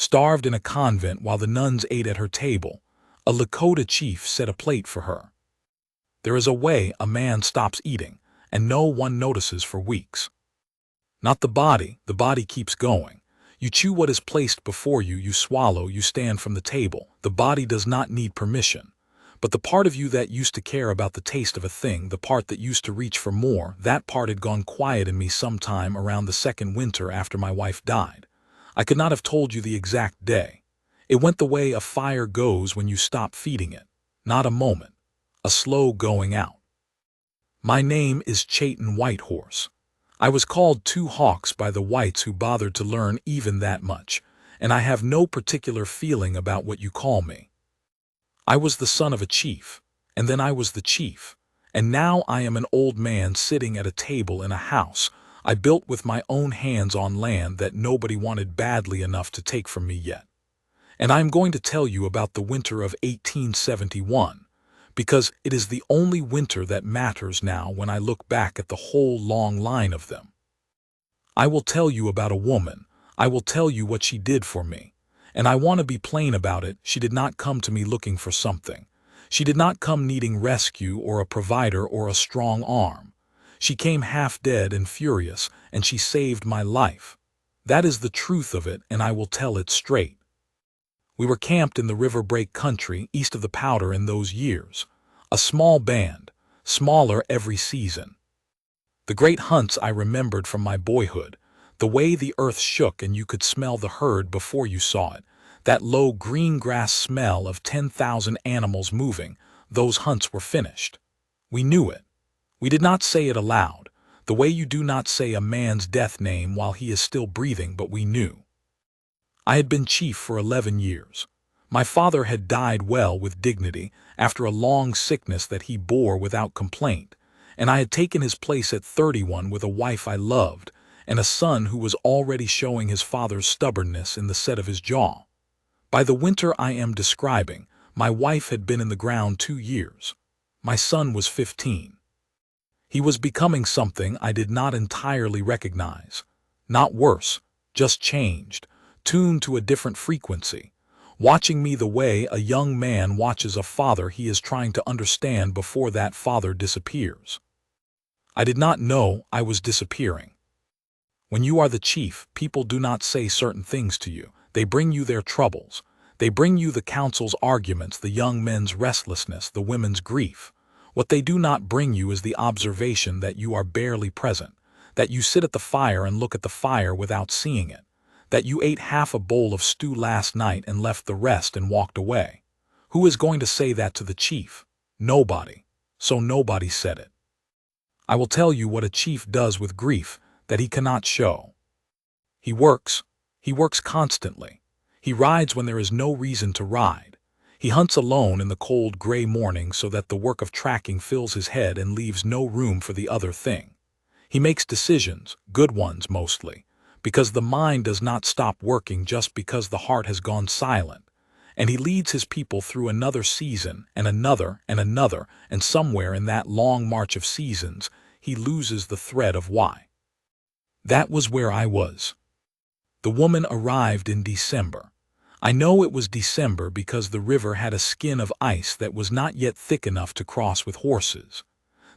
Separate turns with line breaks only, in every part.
Starved in a convent while the nuns ate at her table, a Lakota chief set a plate for her. There is a way a man stops eating, and no one notices for weeks. Not the body keeps going. You chew what is placed before you, you swallow, you stand from the table. The body does not need permission. But the part of you that used to care about the taste of a thing, the part that used to reach for more, that part had gone quiet in me sometime around the second winter after my wife died. I could not have told you the exact day. It went the way a fire goes when you stop feeding it. Not a moment. A slow going out. My name is Chayton Whitehorse. I was called Two Hawks by the whites who bothered to learn even that much, and I have no particular feeling about what you call me. I was the son of a chief, and then I was the chief, and now I am an old man sitting at a table in a house I built with my own hands on land that nobody wanted badly enough to take from me yet. And I am going to tell you about the winter of 1871, because it is the only winter that matters now when I look back at the whole long line of them. I will tell you about a woman. I will tell you what she did for me. And I want to be plain about it. She did not come to me looking for something. She did not come needing rescue or a provider or a strong arm. She came half dead and furious, and she saved my life. That is the truth of it, and I will tell it straight. We were camped in the River Break country east of the Powder in those years. A small band, smaller every season. The great hunts I remembered from my boyhood, the way the earth shook and you could smell the herd before you saw it, that low green grass smell of 10,000 animals moving, those hunts were finished. We knew it. We did not say it aloud, the way you do not say a man's death name while he is still breathing, but we knew. I had been chief for 11 years. My father had died well with dignity after a long sickness that he bore without complaint, and I had taken his place at 31 with a wife I loved and a son who was already showing his father's stubbornness in the set of his jaw. By the winter I am describing, my wife had been in the ground 2 years. My son was 15. He was becoming something I did not entirely recognize. Not worse, just changed, tuned to a different frequency, watching me the way a young man watches a father he is trying to understand before that father disappears. I did not know I was disappearing. When you are the chief, people do not say certain things to you. They bring you their troubles. They bring you the council's arguments, the young men's restlessness, the women's grief. What they do not bring you is the observation that you are barely present, that you sit at the fire and look at the fire without seeing it, that you ate half a bowl of stew last night and left the rest and walked away. Who is going to say that to the chief? Nobody. So nobody said it. I will tell you what a chief does with grief that he cannot show. He works constantly. He rides when there is no reason to ride. He hunts alone in the cold gray morning so that the work of tracking fills his head and leaves no room for the other thing. He makes decisions, good ones mostly, because the mind does not stop working just because the heart has gone silent. And he leads his people through another season and another and another, and somewhere in that long march of seasons, he loses the thread of why. That was where I was. The woman arrived in December. I know it was December because the river had a skin of ice that was not yet thick enough to cross with horses.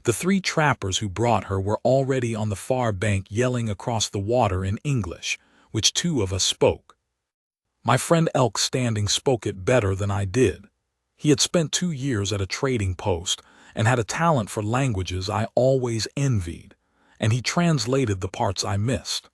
The 3 trappers who brought her were already on the far bank yelling across the water in English, which 2 of us spoke. My friend Elk Standing spoke it better than I did. He had spent 2 years at a trading post and had a talent for languages I always envied, and he translated the parts I missed.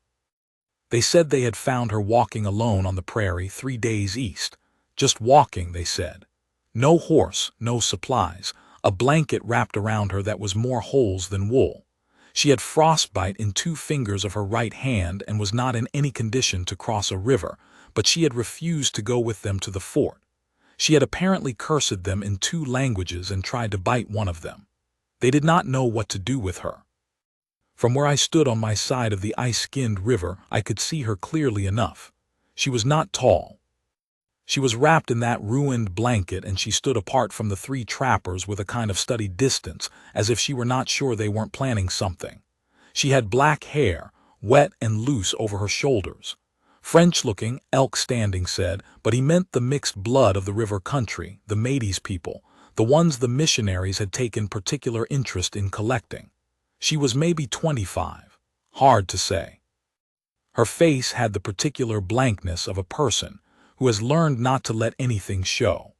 They said they had found her walking alone on the prairie 3 days east. Just walking, they said. No horse, no supplies, a blanket wrapped around her that was more holes than wool. She had frostbite in 2 fingers of her right hand and was not in any condition to cross a river, but she had refused to go with them to the fort. She had apparently cursed them in 2 languages and tried to bite one of them. They did not know what to do with her. From where I stood on my side of the ice-skinned river, I could see her clearly enough. She was not tall. She was wrapped in that ruined blanket, and she stood apart from the 3 trappers with a kind of studied distance, as if she were not sure they weren't planning something. She had black hair, wet and loose over her shoulders. French-looking, elk-standing said, but he meant the mixed blood of the river country, the Métis people, the ones the missionaries had taken particular interest in collecting. She was maybe 25. Hard to say. Her face had the particular blankness of a person who has learned not to let anything show.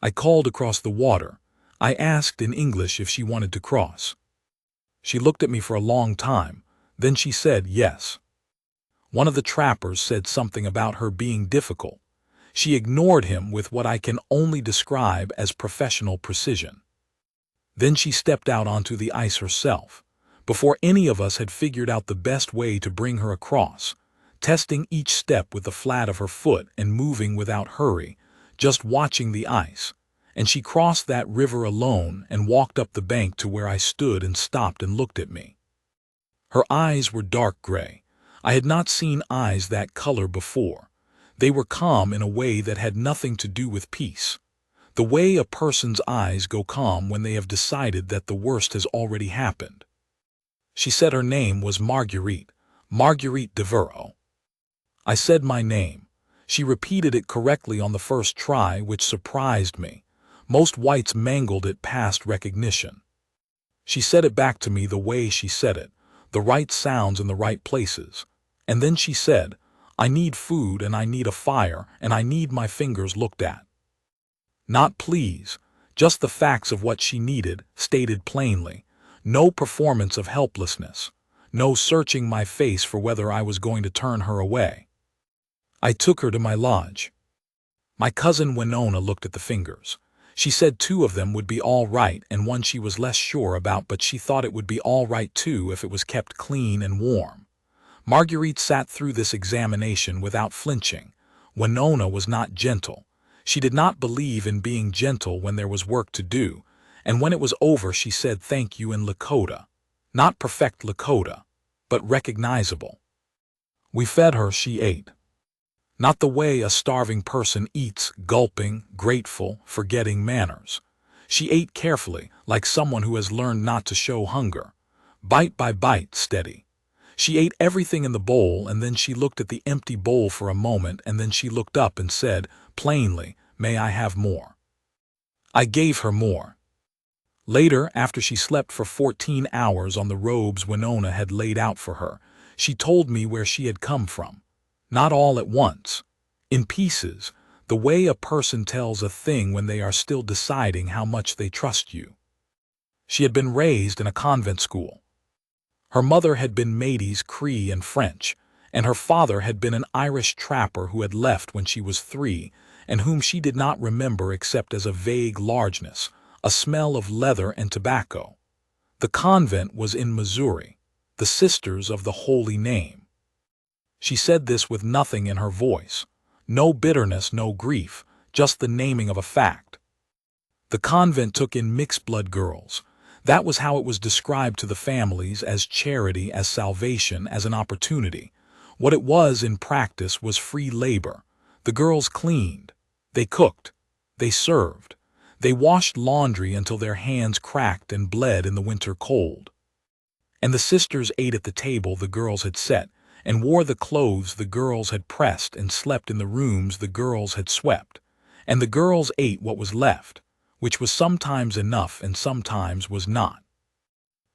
I called across the water. I asked in English if she wanted to cross. She looked at me for a long time, then she said yes. One of the trappers said something about her being difficult. She ignored him with what I can only describe as professional precision. Then she stepped out onto the ice herself, before any of us had figured out the best way to bring her across, testing each step with the flat of her foot and moving without hurry, just watching the ice, and she crossed that river alone and walked up the bank to where I stood and stopped and looked at me. Her eyes were dark gray. I had not seen eyes that color before. They were calm in a way that had nothing to do with peace. The way a person's eyes go calm when they have decided that the worst has already happened. She said her name was Marguerite Devereaux. I said my name. She repeated it correctly on the first try, which surprised me. Most whites mangled it past recognition. She said it back to me the way she said it, the right sounds in the right places. And then she said, I need food and I need a fire and I need my fingers looked at. Not please, just the facts of what she needed, stated plainly. No performance of helplessness. No searching my face for whether I was going to turn her away. I took her to my lodge. My cousin Winona looked at the fingers. She said 2 of them would be all right and one she was less sure about, but she thought it would be all right too if it was kept clean and warm. Marguerite sat through this examination without flinching. Winona was not gentle. She did not believe in being gentle when there was work to do, and when it was over she said thank you in Lakota. Not perfect Lakota, but recognizable. We fed her, she ate. Not the way a starving person eats, gulping, grateful, forgetting manners. She ate carefully, like someone who has learned not to show hunger. Bite by bite, steady. She ate everything in the bowl and then she looked at the empty bowl for a moment and then she looked up and said, plainly, may I have more? I gave her more. Later, after she slept for 14 hours on the robes Winona had laid out for her, she told me where she had come from. Not all at once. In pieces, the way a person tells a thing when they are still deciding how much they trust you. She had been raised in a convent school. Her mother had been Métis, Cree, and French, and her father had been an Irish trapper who had left when she was 3, and whom she did not remember except as a vague largeness, a smell of leather and tobacco. The convent was in Missouri, the Sisters of the Holy Name. She said this with nothing in her voice. No bitterness, no grief, just the naming of a fact. The convent took in mixed-blood girls. That was how it was described to the families, as charity, as salvation, as an opportunity. What it was in practice was free labor. The girls cleaned. They cooked. They served. They washed laundry until their hands cracked and bled in the winter cold. And the sisters ate at the table the girls had set, and wore the clothes the girls had pressed and slept in the rooms the girls had swept. And the girls ate what was left, which was sometimes enough and sometimes was not.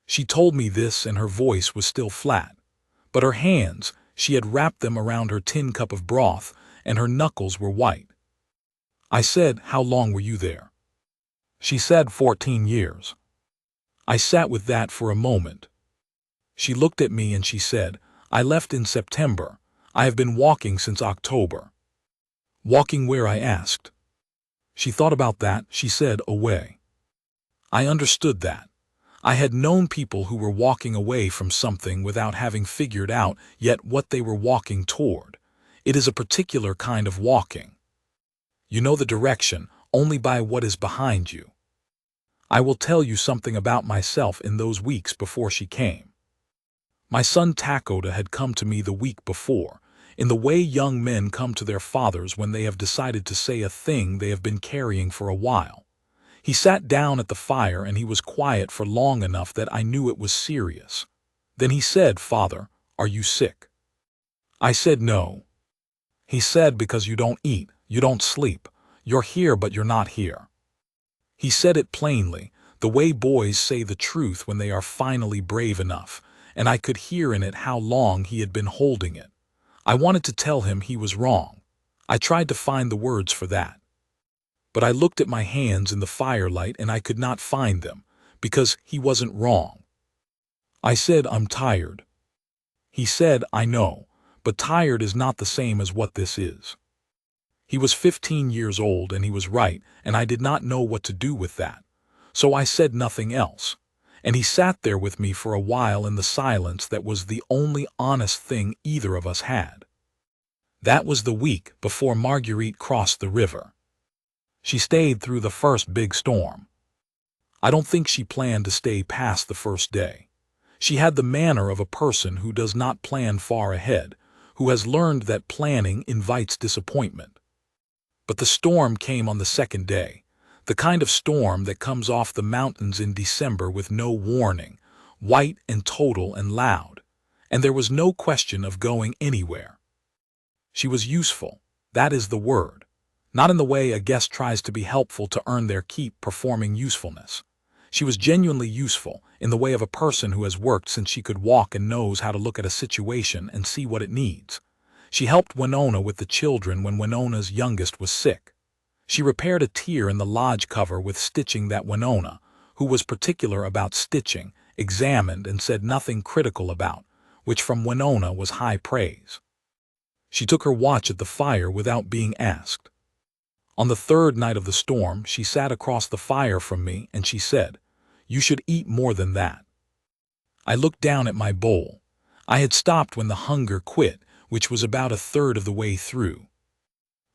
She told me this and her voice was still flat, but her hands, she had wrapped them around her tin cup of broth and her knuckles were white. I said, how long were you there? She said 14 years. I sat with that for a moment. She looked at me and she said, I left in September. I have been walking since October. Walking where? I asked. She thought about that. She said, away. I understood that. I had known people who were walking away from something without having figured out yet what they were walking toward. It is a particular kind of walking. You know the direction only by what is behind you. I will tell you something about myself in those weeks before she came. My son Lakota had come to me the week before, in the way young men come to their fathers when they have decided to say a thing they have been carrying for a while. He sat down at the fire and he was quiet for long enough that I knew it was serious. Then he said, Father, are you sick? I said no. He said, because you don't eat, you don't sleep. You're here but you're not here. He said it plainly, the way boys say the truth when they are finally brave enough, and I could hear in it how long he had been holding it. I wanted to tell him he was wrong. I tried to find the words for that. But I looked at my hands in the firelight and I could not find them, because he wasn't wrong. I said, I'm tired. He said, I know, but tired is not the same as what this is. He was 15 years old and he was right, and I did not know what to do with that. So I said nothing else, and he sat there with me for a while in the silence that was the only honest thing either of us had. That was the week before Marguerite crossed the river. She stayed through the first big storm. I don't think she planned to stay past the first day. She had the manner of a person who does not plan far ahead, who has learned that planning invites disappointment. But the storm came on the second day, the kind of storm that comes off the mountains in December with no warning, white and total and loud, and there was no question of going anywhere. She was useful, that is the word, not in the way a guest tries to be helpful to earn their keep performing usefulness. She was genuinely useful in the way of a person who has worked since she could walk and knows how to look at a situation and see what it needs. She helped Winona with the children when Winona's youngest was sick. She repaired a tear in the lodge cover with stitching that Winona, who was particular about stitching, examined and said nothing critical about, which from Winona was high praise. She took her watch at the fire without being asked. On the third night of the storm, she sat across the fire from me and she said, "You should eat more than that." I looked down at my bowl. I had stopped when the hunger quit, which was about a third of the way through.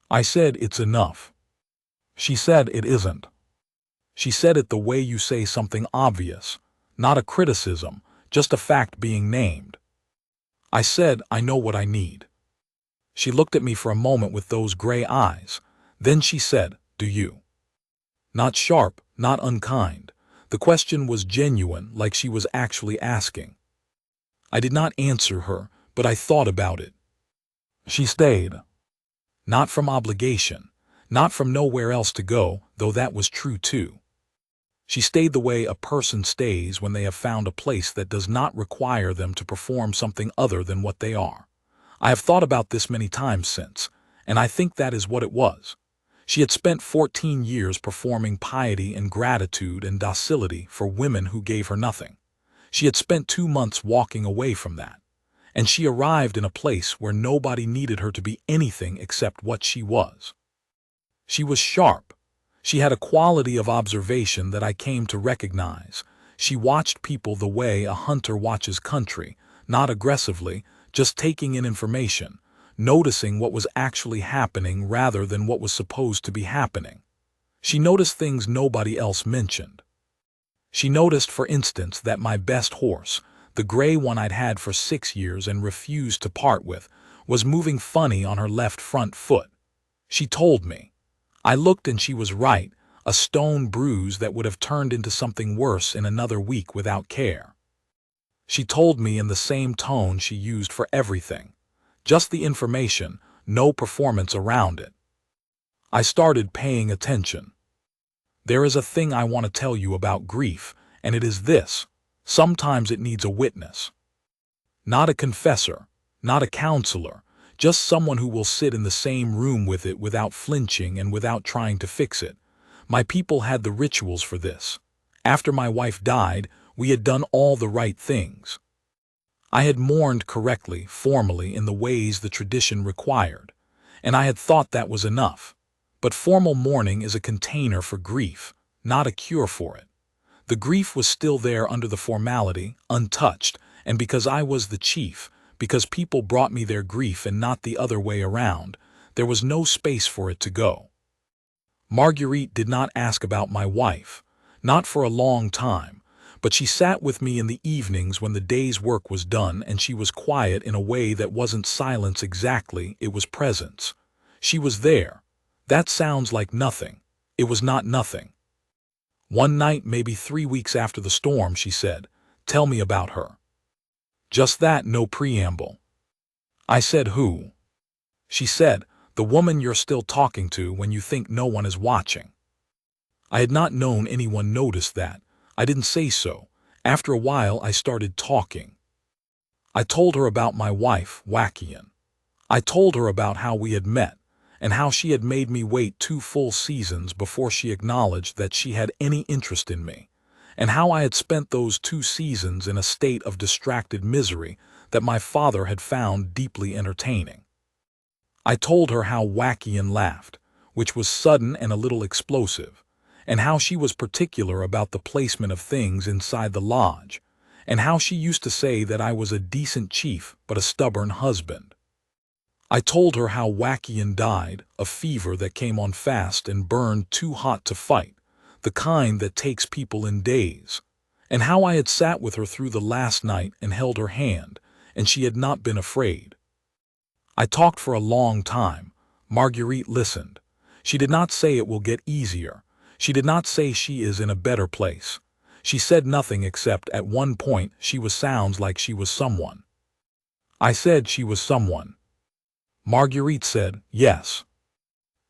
I said, "It's enough." She said, "It isn't." She said it the way you say something obvious, not a criticism, just a fact being named. I said, "I know what I need." She looked at me for a moment with those gray eyes. Then she said, "Do you?" Not sharp, not unkind. The question was genuine, like she was actually asking. I did not answer her, but I thought about it. She stayed. Not from obligation, not from nowhere else to go, though that was true too. She stayed the way a person stays when they have found a place that does not require them to perform something other than what they are. I have thought about this many times since, and I think that is what it was. She had spent 14 years performing piety and gratitude and docility for women who gave her nothing. She had spent 2 months walking away from that, and she arrived in a place where nobody needed her to be anything except what she was. She was sharp. She had a quality of observation that I came to recognize. She watched people the way a hunter watches country, not aggressively, just taking in information, noticing what was actually happening rather than what was supposed to be happening. She noticed things nobody else mentioned. She noticed, for instance, that my best horse, the gray one I'd had for 6 years and refused to part with, was moving funny on her left front foot. She told me. I looked and she was right, a stone bruise that would have turned into something worse in another week without care. She told me in the same tone she used for everything. Just the information, no performance around it. I started paying attention. There is a thing I want to tell you about grief, and it is this: sometimes it needs a witness. Not a confessor, not a counselor, just someone who will sit in the same room with it without flinching and without trying to fix it. My people had the rituals for this. After my wife died, we had done all the right things. I had mourned correctly, formally, in the ways the tradition required, and I had thought that was enough. But formal mourning is a container for grief, not a cure for it. The grief was still there under the formality, untouched, and because I was the chief, because people brought me their grief and not the other way around, there was no space for it to go. Marguerite did not ask about my wife, not for a long time, but she sat with me in the evenings when the day's work was done, and she was quiet in a way that wasn't silence exactly, it was presence. She was there. That sounds like nothing. It was not nothing. One night, maybe 3 weeks after the storm, she said, "Tell me about her." Just that, no preamble. I said, "Who?" She said, "The woman you're still talking to when you think no one is watching." I had not known anyone notice that. I didn't say so. After a while I started talking. I told her about my wife, Wackian. I told her about how we had met, and how she had made me wait 2 full seasons before she acknowledged that she had any interest in me, and how I had spent those 2 seasons in a state of distracted misery that my father had found deeply entertaining. I told her how Wackian laughed, which was sudden and a little explosive, and how she was particular about the placement of things inside the lodge, and how she used to say that I was a decent chief but a stubborn husband. I told her how Wackian died, a fever that came on fast and burned too hot to fight, the kind that takes people in days, and how I had sat with her through the last night and held her hand, and she had not been afraid. I talked for a long time. Marguerite listened. She did not say it will get easier. She did not say she is in a better place. She said nothing except at one point sounds like she was someone. I said she was someone. Marguerite said, yes.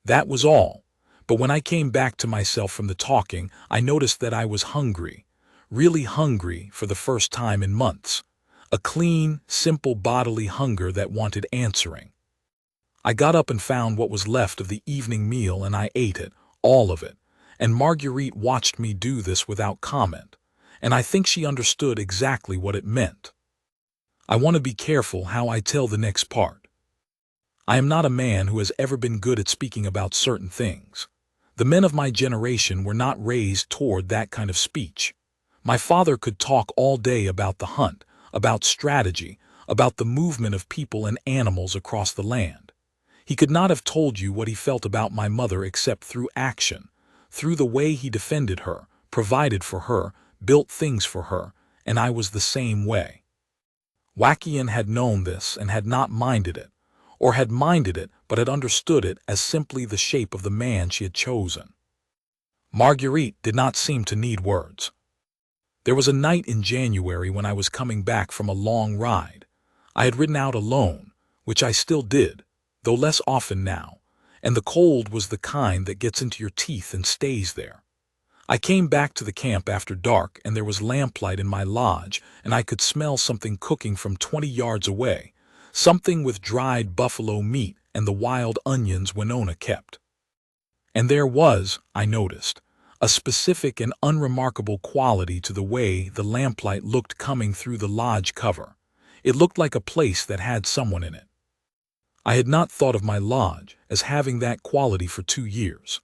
That was all. But when I came back to myself from the talking, I noticed that I was hungry, really hungry for the first time in months. A clean, simple bodily hunger that wanted answering. I got up and found what was left of the evening meal and I ate it, all of it, and Marguerite watched me do this without comment, and I think she understood exactly what it meant. I want to be careful how I tell the next part. I am not a man who has ever been good at speaking about certain things. The men of my generation were not raised toward that kind of speech. My father could talk all day about the hunt, about strategy, about the movement of people and animals across the land. He could not have told you what he felt about my mother except through action, through the way he defended her, provided for her, built things for her, and I was the same way. Wackian had known this and had not minded it, or had minded it but had understood it as simply the shape of the man she had chosen. Marguerite did not seem to need words. There was a night in January when I was coming back from a long ride. I had ridden out alone, which I still did, though less often now, and the cold was the kind that gets into your teeth and stays there. I came back to the camp after dark and there was lamplight in my lodge and I could smell something cooking from 20 yards away, something with dried buffalo meat and the wild onions Winona kept. And there was, I noticed, a specific and unremarkable quality to the way the lamplight looked coming through the lodge cover. It looked like a place that had someone in it. I had not thought of my lodge as having that quality for 2 years.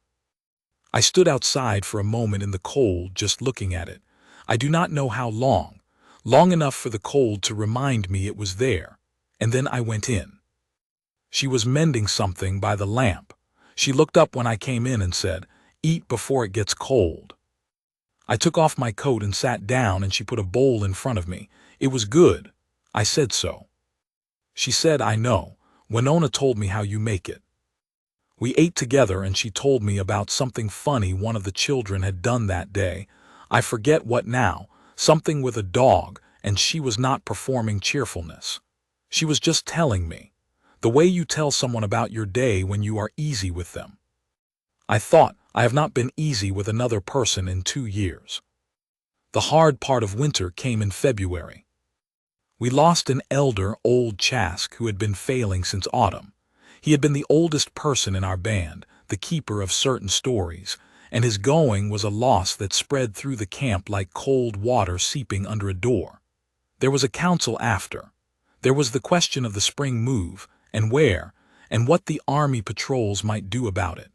I stood outside for a moment in the cold just looking at it. I do not know how long, long enough for the cold to remind me it was there, and then I went in. She was mending something by the lamp. She looked up when I came in and said, "Eat before it gets cold." I took off my coat and sat down and she put a bowl in front of me. It was good. I said so. She said, "I know. Winona told me how you make it." We ate together and she told me about something funny one of the children had done that day. I forget what now, something with a dog, and she was not performing cheerfulness. She was just telling me, the way you tell someone about your day when you are easy with them. I thought, I have not been easy with another person in 2 years. The hard part of winter came in February. We lost an elder old Chask who had been failing since autumn. He had been the oldest person in our band, the keeper of certain stories, and his going was a loss that spread through the camp like cold water seeping under a door. There was a council after. There was the question of the spring move, and where, and what the army patrols might do about it.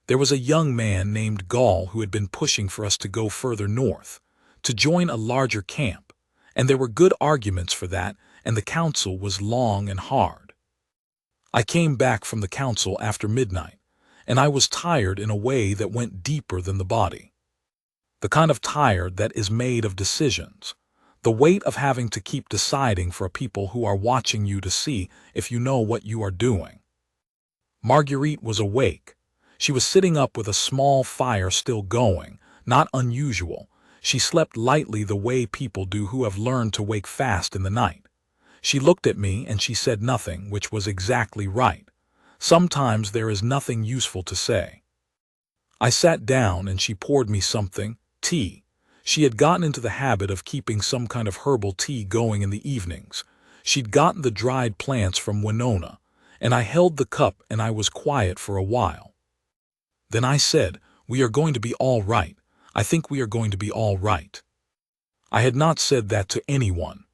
There was a young man named Gall who had been pushing for us to go further north, to join a larger camp, and there were good arguments for that, and the council was long and hard. I came back from the council after midnight, and I was tired in a way that went deeper than the body. The kind of tired that is made of decisions, the weight of having to keep deciding for people who are watching you to see if you know what you are doing. Marguerite was awake. She was sitting up with a small fire still going, not unusual. She slept lightly the way people do who have learned to wake fast in the night. She looked at me and she said nothing, which was exactly right. Sometimes there is nothing useful to say. I sat down and she poured me something, tea. She had gotten into the habit of keeping some kind of herbal tea going in the evenings. She'd gotten the dried plants from Winona, and I held the cup and I was quiet for a while. Then I said, "We are going to be all right. I think we are going to be all right." I had not said that to anyone.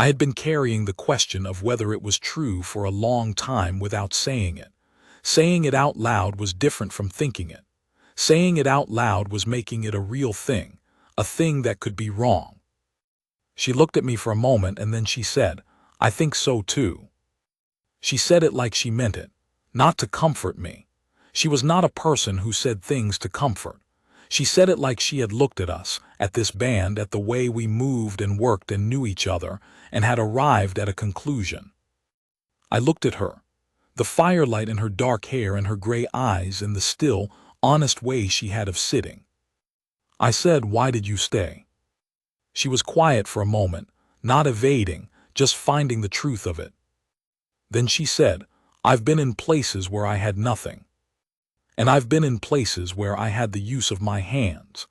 I had been carrying the question of whether it was true for a long time without saying it. Saying it out loud was different from thinking it. Saying it out loud was making it a real thing, a thing that could be wrong. She looked at me for a moment and then she said, "I think so too." She said it like she meant it, not to comfort me. She was not a person who said things to comfort. She said it like she had looked at us, at this band, at the way we moved and worked and knew each other, and had arrived at a conclusion. I looked at her, the firelight in her dark hair and her gray eyes and the still, honest way she had of sitting. I said, "Why did you stay?" She was quiet for a moment, not evading, just finding the truth of it. Then she said, "I've been in places where I had nothing. And I've been in places where I had the use of my hands.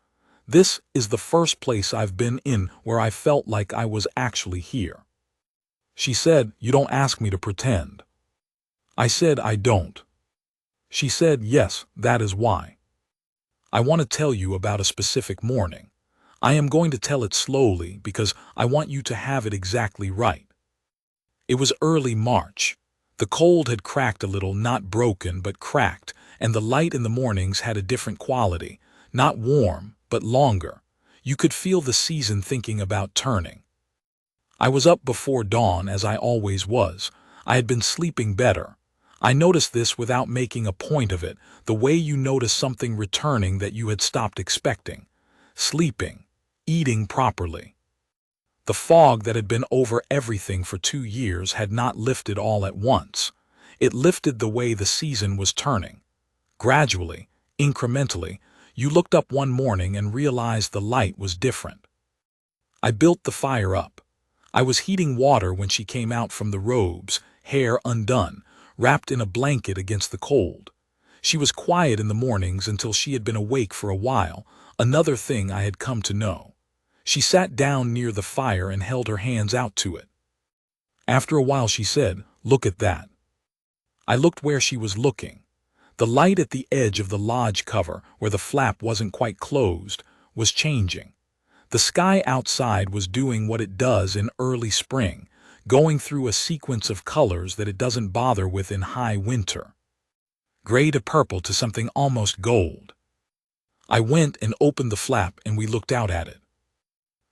This is the first place I've been in where I felt like I was actually here." She said, "You don't ask me to pretend." I said, "I don't." She said, "Yes, that is why. I want to tell you about a specific morning. I am going to tell it slowly because I want you to have it exactly right. It was early March. The cold had cracked a little, not broken, but cracked, and the light in the mornings had a different quality, not warm, but longer. You could feel the season thinking about turning. I was up before dawn, as I always was. I had been sleeping better. I noticed this without making a point of it, the way you notice something returning that you had stopped expecting. Sleeping, eating properly. The fog that had been over everything for 2 years had not lifted all at once. It lifted the way the season was turning. Gradually, incrementally, you looked up one morning and realized the light was different. I built the fire up. I was heating water when she came out from the robes, hair undone, wrapped in a blanket against the cold. She was quiet in the mornings until she had been awake for a while, another thing I had come to know. She sat down near the fire and held her hands out to it. After a while she said, "Look at that." I looked where she was looking. The light at the edge of the lodge cover, where the flap wasn't quite closed, was changing. The sky outside was doing what it does in early spring, going through a sequence of colors that it doesn't bother with in high winter. Gray to purple to something almost gold. I went and opened the flap and we looked out at it.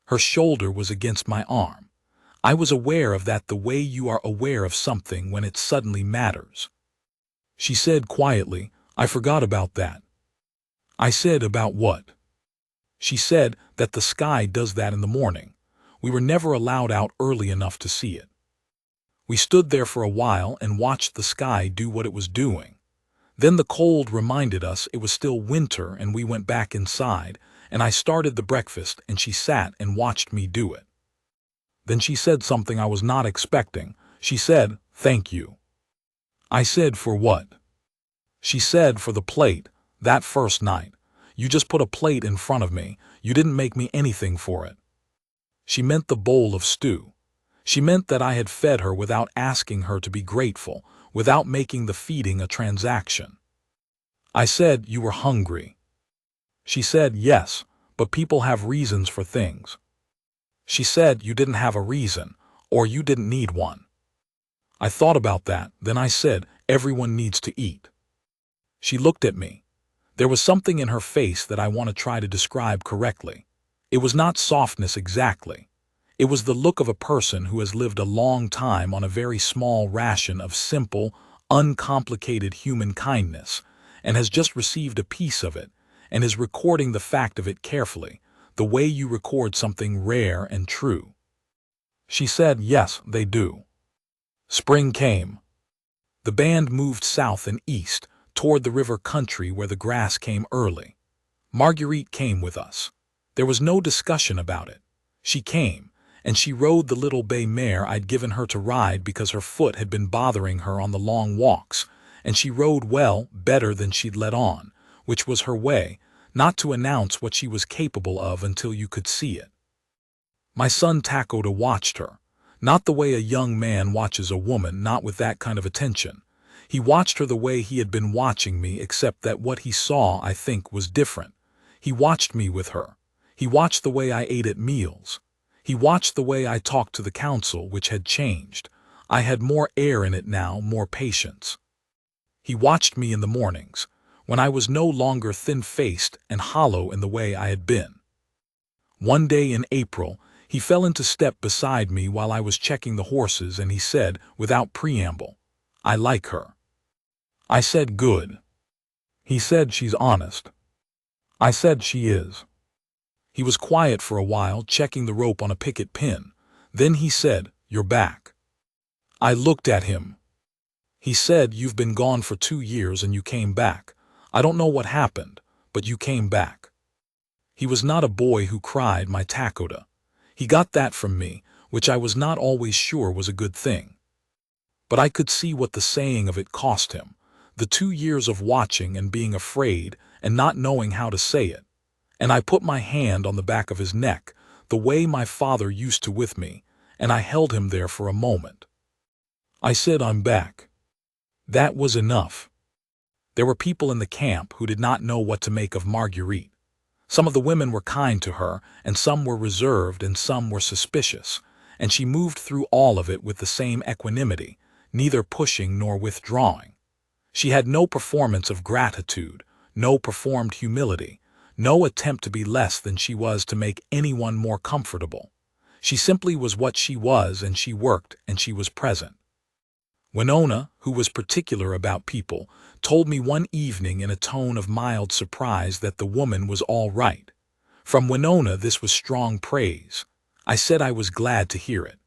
Her shoulder was against my arm. I was aware of that the way you are aware of something when it suddenly matters. She said quietly, "I forgot about that." I said, "About what?" She said that the sky does that in the morning. We were never allowed out early enough to see it. We stood there for a while and watched the sky do what it was doing. Then the cold reminded us it was still winter and we went back inside, and I started the breakfast and she sat and watched me do it. Then she said something I was not expecting. She said, "Thank you." I said, "For what?" She said, "For the plate, that first night. You just put a plate in front of me. You didn't make me anything for it." She meant the bowl of stew. She meant that I had fed her without asking her to be grateful, without making the feeding a transaction. I said, "You were hungry." She said, "Yes, but people have reasons for things." She said, "You didn't have a reason, or you didn't need one." I thought about that, then I said, "Everyone needs to eat." She looked at me. There was something in her face that I want to try to describe correctly. It was not softness exactly. It was the look of a person who has lived a long time on a very small ration of simple, uncomplicated human kindness, and has just received a piece of it, and is recording the fact of it carefully, the way you record something rare and true. She said, "Yes, they do." Spring came. The band moved south and east, toward the river country where the grass came early. Marguerite came with us. There was no discussion about it. She came, and she rode the little bay mare I'd given her to ride because her foot had been bothering her on the long walks, and she rode well, better than she'd let on, which was her way, not to announce what she was capable of until you could see it. My son Lakota watched her, not the way a young man watches a woman, not with that kind of attention. He watched her the way he had been watching me, except that what he saw, I think, was different. He watched me with her. He watched the way I ate at meals. He watched the way I talked to the council, which had changed. I had more air in it now, more patience. He watched me in the mornings, when I was no longer thin-faced and hollow in the way I had been. One day in April, he fell into step beside me while I was checking the horses, and he said, without preamble, "I like her." I said, "Good." He said, "She's honest." I said, "She is." He was quiet for a while, checking the rope on a picket pin. Then he said, "You're back." I looked at him. He said, "You've been gone for 2 years and you came back. I don't know what happened, but you came back." He was not a boy who cried, my Lakota. He got that from me, which I was not always sure was a good thing. But I could see what the saying of it cost him, the 2 years of watching and being afraid and not knowing how to say it. And I put my hand on the back of his neck, the way my father used to with me, and I held him there for a moment. I said, "I'm back." That was enough. There were people in the camp who did not know what to make of Marguerite. Some of the women were kind to her, and some were reserved, and some were suspicious, and she moved through all of it with the same equanimity, neither pushing nor withdrawing. She had no performance of gratitude, no performed humility, no attempt to be less than she was to make anyone more comfortable. She simply was what she was, and she worked, and she was present. Winona, who was particular about people, told me one evening in a tone of mild surprise that the woman was all right. From Winona this was strong praise. I said I was glad to hear it.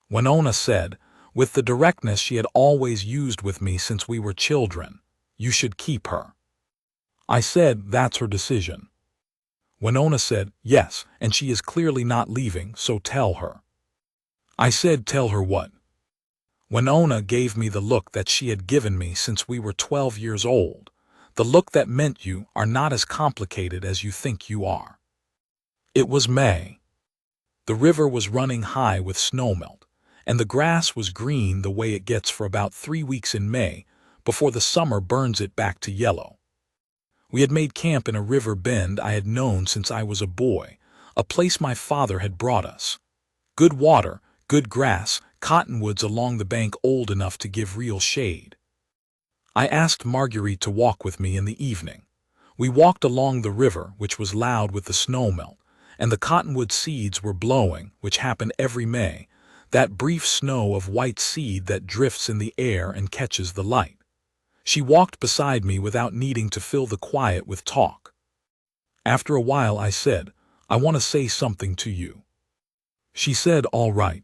Winona said, with the directness she had always used with me since we were children, "You should keep her." I said, "That's her decision." Winona said, "Yes, and she is clearly not leaving, so tell her." I said, "Tell her what?" Winona gave me the look that she had given me since we were 12 years old, the look that meant you are not as complicated as you think you are. It was May. The river was running high with snowmelt, and the grass was green the way it gets for about 3 weeks in May, before the summer burns it back to yellow. We had made camp in a river bend I had known since I was a boy, a place my father had brought us. Good water, good grass, cottonwoods along the bank old enough to give real shade. I asked Marguerite to walk with me in the evening. We walked along the river, which was loud with the snowmelt, and the cottonwood seeds were blowing, which happened every May, that brief snow of white seed that drifts in the air and catches the light. She walked beside me without needing to fill the quiet with talk. After a while I said, "I want to say something to you." She said, "All right."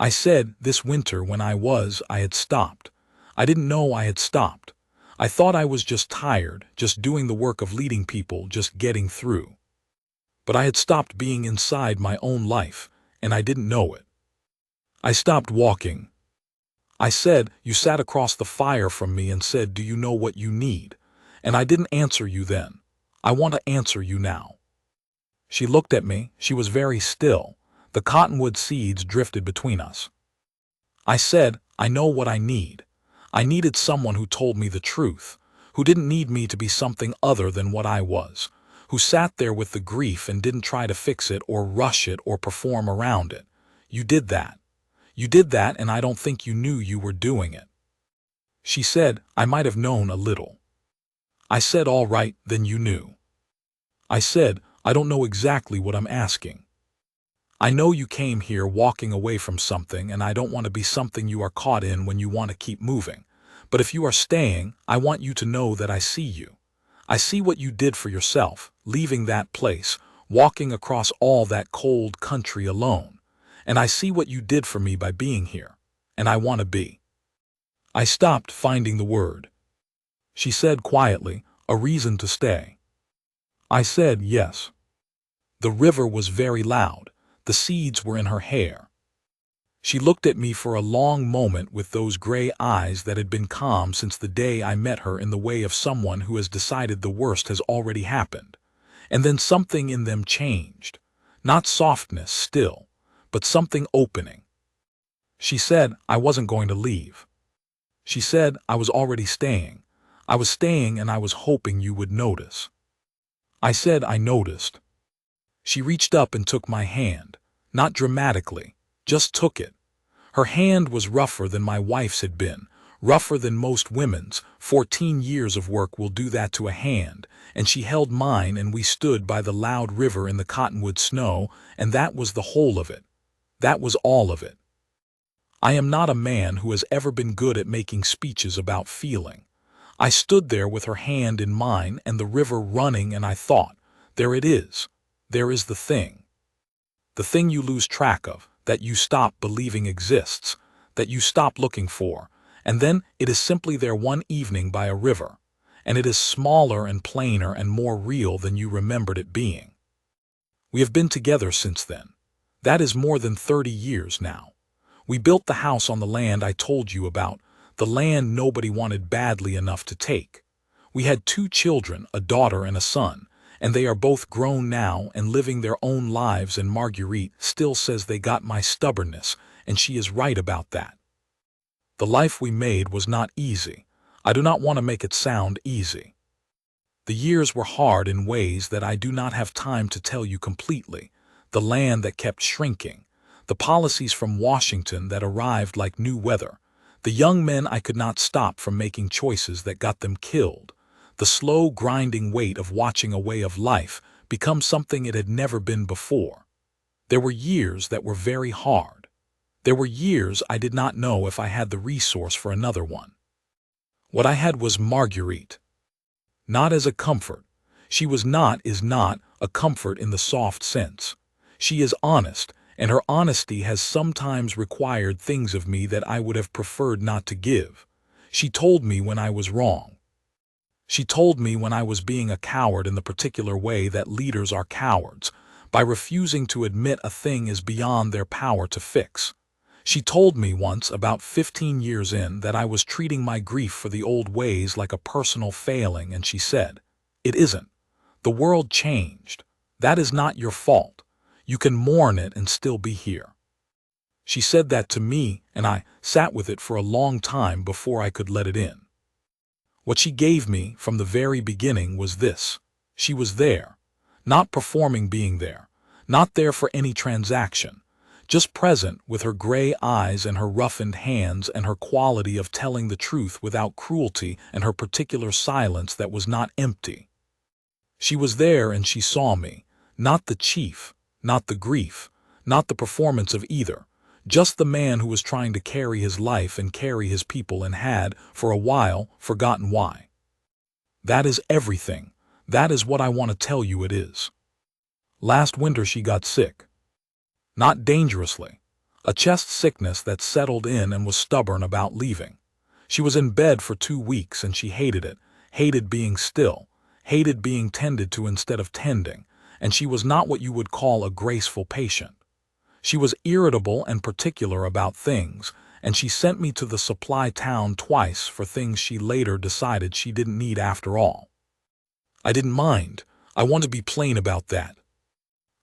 I said, "This winter when I had stopped. I didn't know I had stopped. I thought I was just tired, just doing the work of leading people, just getting through. But I had stopped being inside my own life, and I didn't know it. I stopped walking." I said, "You sat across the fire from me and said, 'Do you know what you need?' And I didn't answer you then. I want to answer you now." She looked at me. She was very still. The cottonwood seeds drifted between us. I said, "I know what I need. I needed someone who told me the truth, who didn't need me to be something other than what I was, who sat there with the grief and didn't try to fix it or rush it or perform around it. You did that. You did that, and I don't think you knew you were doing it." She said, "I might have known a little." I said, "All right, then you knew." I said, "I don't know exactly what I'm asking. I know you came here walking away from something, and I don't want to be something you are caught in when you want to keep moving. But if you are staying, I want you to know that I see you. I see what you did for yourself, leaving that place, walking across all that cold country alone. And I see what you did for me by being here, and I want to be." I stopped finding the word. She said quietly, "A reason to stay." I said, "Yes." The river was very loud. The seeds were in her hair. She looked at me for a long moment with those gray eyes that had been calm since the day I met her, in the way of someone who has decided the worst has already happened. And then something in them changed. Not softness still, but something opening. She said I wasn't going to leave. She said I was already staying. I was staying and I was hoping you would notice. I said I noticed. She reached up and took my hand, not dramatically, just took it. Her hand was rougher than my wife's had been, rougher than most women's. 14 years of work will do that to a hand, and she held mine and we stood by the loud river in the cottonwood snow, and that was the whole of it. That was all of it. I am not a man who has ever been good at making speeches about feeling. I stood there with her hand in mine and the river running, and I thought, there it is. There is the thing. The thing you lose track of, that you stop believing exists, that you stop looking for, and then it is simply there one evening by a river, and it is smaller and plainer and more real than you remembered it being. We have been together since then. That is more than 30 years now. We built the house on the land I told you about, the land nobody wanted badly enough to take. We had 2 children, a daughter and a son, and they are both grown now and living their own lives, and Marguerite still says they got my stubbornness, and she is right about that. The life we made was not easy. I do not want to make it sound easy. The years were hard in ways that I do not have time to tell you completely. The land that kept shrinking, the policies from Washington that arrived like new weather, the young men I could not stop from making choices that got them killed, the slow grinding weight of watching a way of life become something it had never been before. There were years that were very hard. There were years I did not know if I had the resource for another one. What I had was Marguerite. Not as a comfort. She is not a comfort in the soft sense. She is honest, and her honesty has sometimes required things of me that I would have preferred not to give. She told me when I was wrong. She told me when I was being a coward in the particular way that leaders are cowards, by refusing to admit a thing is beyond their power to fix. She told me once, about 15 years in, that I was treating my grief for the old ways like a personal failing, and she said, "It isn't. The world changed. That is not your fault. You can mourn it and still be here." She said that to me, and I sat with it for a long time before I could let it in. What she gave me from the very beginning was this. She was there, not performing being there, not there for any transaction, just present with her gray eyes and her roughened hands and her quality of telling the truth without cruelty and her particular silence that was not empty. She was there and she saw me, not the chief, not the grief, not the performance of either, just the man who was trying to carry his life and carry his people and had, for a while, forgotten why. That is everything. That is what I want to tell you it is. Last winter she got sick. Not dangerously. A chest sickness that settled in and was stubborn about leaving. She was in bed for 2 weeks and she hated it, hated being still, hated being tended to instead of tending, and she was not what you would call a graceful patient. She was irritable and particular about things, and she sent me to the supply town twice for things she later decided she didn't need after all. I didn't mind. I want to be plain about that.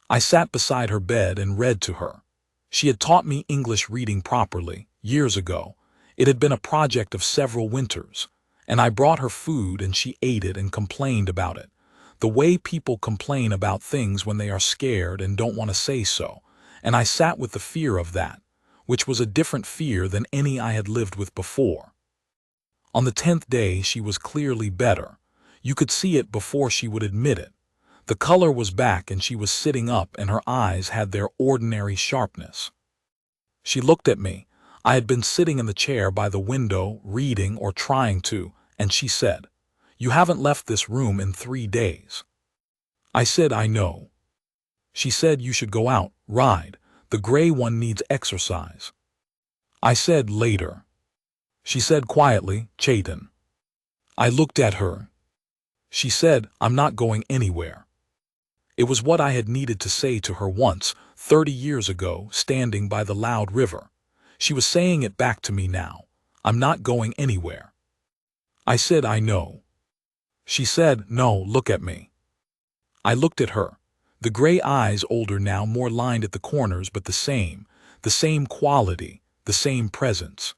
I sat beside her bed and read to her. She had taught me English reading properly, years ago. It had been a project of several winters, and I brought her food and she ate it and complained about it. The way people complain about things when they are scared and don't want to say so, and I sat with the fear of that, which was a different fear than any I had lived with before. On the 10th day she was clearly better. You could see it before she would admit it. The color was back and she was sitting up and her eyes had their ordinary sharpness. She looked at me. I had been sitting in the chair by the window, reading or trying to, and she said, "You haven't left this room in 3 days." I said, "I know." She said, "You should go out, ride. The gray one needs exercise." I said, "Later." She said quietly, "Chaitin." I looked at her. She said, "I'm not going anywhere." It was what I had needed to say to her once, 30 years ago, standing by the loud river. She was saying it back to me now. I'm not going anywhere. I said, I know. She said, no, look at me. I looked at her. The gray eyes, older now, more lined at the corners, but the same quality, the same presence.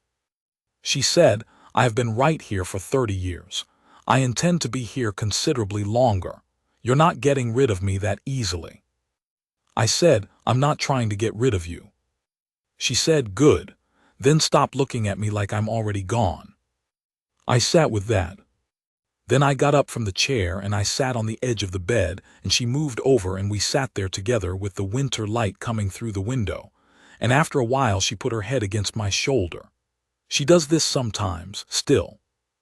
She said, I have been right here for 30 years. I intend to be here considerably longer. You're not getting rid of me that easily. I said, I'm not trying to get rid of you. She said, good. Then stop looking at me like I'm already gone. I sat with that. Then I got up from the chair and I sat on the edge of the bed, and she moved over and we sat there together with the winter light coming through the window, and after a while she put her head against my shoulder. She does this sometimes, still.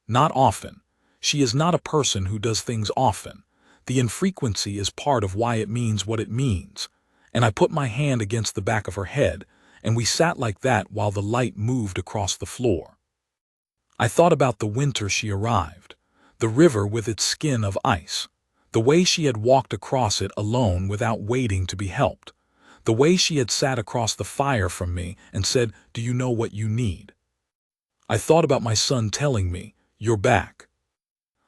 Not often. She is not a person who does things often. The infrequency is part of why it means what it means. And I put my hand against the back of her head, and we sat like that while the light moved across the floor. I thought about the winter she arrived, the river with its skin of ice, the way she had walked across it alone without waiting to be helped, the way she had sat across the fire from me and said, do you know what you need? I thought about my son telling me, you're back.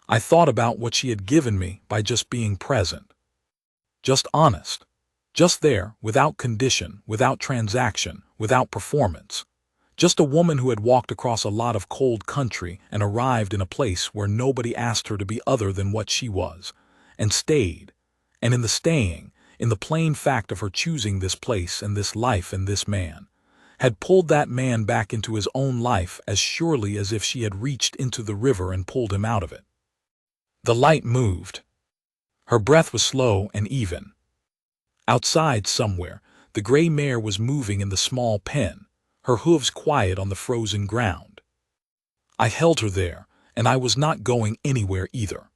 I thought about what she had given me by just being present. Just honest. Just there, without condition, without transaction, without performance. Just a woman who had walked across a lot of cold country and arrived in a place where nobody asked her to be other than what she was, and stayed. And in the staying, in the plain fact of her choosing this place and this life and this man, had pulled that man back into his own life as surely as if she had reached into the river and pulled him out of it. The light moved. Her breath was slow and even. Outside somewhere, the gray mare was moving in the small pen, her hooves quiet on the frozen ground. I held her there, and I was not going anywhere either.